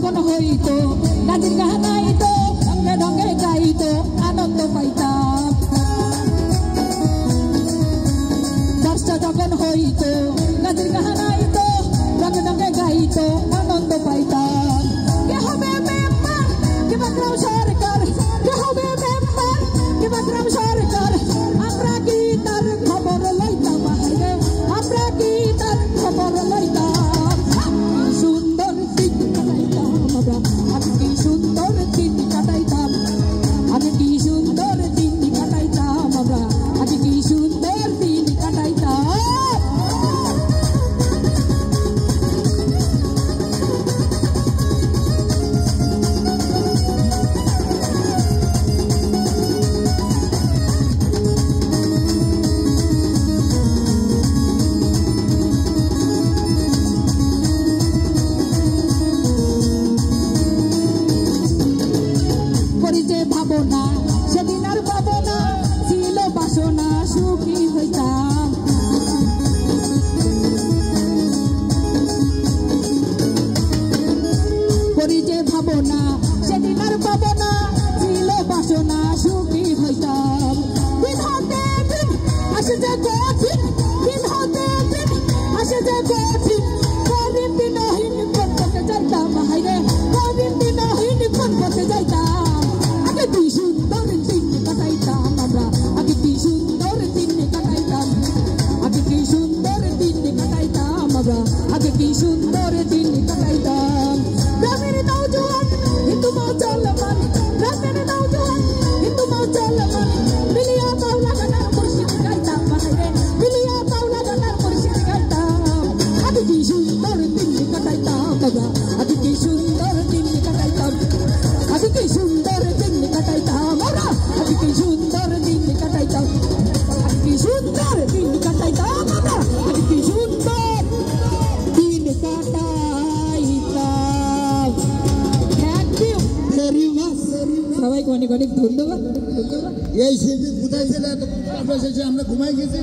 যখন হইতো গানের গানাইতো রঙে রঙে গাইতো আনন্দ পাইতাম দশটা যখন হইতো গানের গানাইতো রঙে রঙে গাইতো আনন্দ পাইতাম কে হবে মেম্বার কে বাগ্রাম সরকার কে হবে মেম্বার কে বাগ্রাম সরকার আমরা কি তার খবর লইতাম আমরা কি তার খবর লইতাম সুন্দর দিন কাটাইতাম আমরা আমি কি সুন্দর দিন কাটাইতাম আমি কি সুন্দর দিন কাটাইতাম আমরা আমি কি সুন্দর দিন কাটাইতাম ভাবনা সেদিন আর পাবো না ছিল বাসনা সুখী হইতাম করি যে ভাবনা সেদিন আর পাবো না ছিল বাসনা সুখী হইতাম দিন হতে দিন আসে যে কঠিন দিন হতে দিন আসে যে কঠিন করিম দিনহীন কোন পথে যাইতাম হাইরে করিম দিনহীন কোন পথে যাইতাম কি সুন্দর দিন কাটাইতাম আমরা আগে কি সুন্দর দিন কাটাইতাম আগে কি সুন্দর দিন কাটাইতাম আমরা আগে কি সুন্দর দিন কাটাইতাম গ্রামের নওজোয়ান হিন্দু মুসলমান গ্রামের নওজোয়ান হিন্দু মুসলমান মিলিয়া পাওলা গানার মুর্শিদ গাইতাম বাহিরে মিলিয়া পাওলা গানার মুর্শিদ গাইতাম আগে কি সুন্দর দিন কাটাইতাম আমরা আগে কি সুন্দর দিন কাটাইতাম আগে কি সুন্দর দিন কাটাইতাম আমরা আগে কি সুন্দর দিন কাটাইতাম আগে কি সুন্দর দিন কাটাইতাম আমরা আগে কি সুন্দর দিন কাটাইতাম থ্যাংক ইউ ভেরি মাচ সবাইকে অনেক অনেক ধন্যবাদ এই সেদিন কোথায় ছিল আমরা ঘুমাই গেছি।